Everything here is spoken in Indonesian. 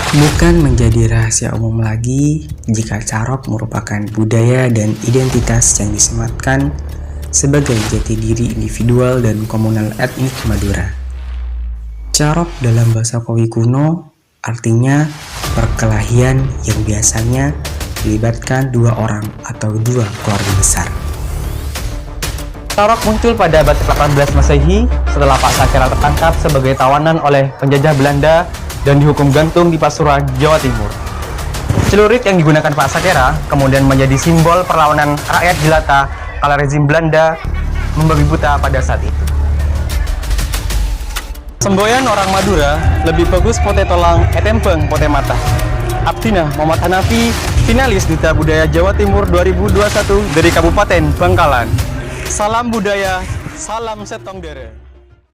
Bukan menjadi rahasia umum lagi jika carok merupakan budaya dan identitas yang disematkan sebagai jati diri individual dan komunal etnik Madura. Carok dalam bahasa Kowi kuno artinya perkelahian yang biasanya melibatkan dua orang atau dua keluarga besar. Carok muncul pada abad ke-18 Masehi setelah Pak Sakera tertangkap sebagai tawanan oleh penjajah Belanda dan dihukum gantung di Pasuruan, Jawa Timur. Celurit yang digunakan Pak Sakera kemudian menjadi simbol perlawanan rakyat jelata kala rezim Belanda membabi buta pada saat itu. Semboyan orang Madura lebih bagus pote tolang etempeng pote mata. Abdina Muhammad Hanafi, finalis Duta Budaya Jawa Timur 2021 dari Kabupaten Bangkalan. Salam budaya, salam setong dere.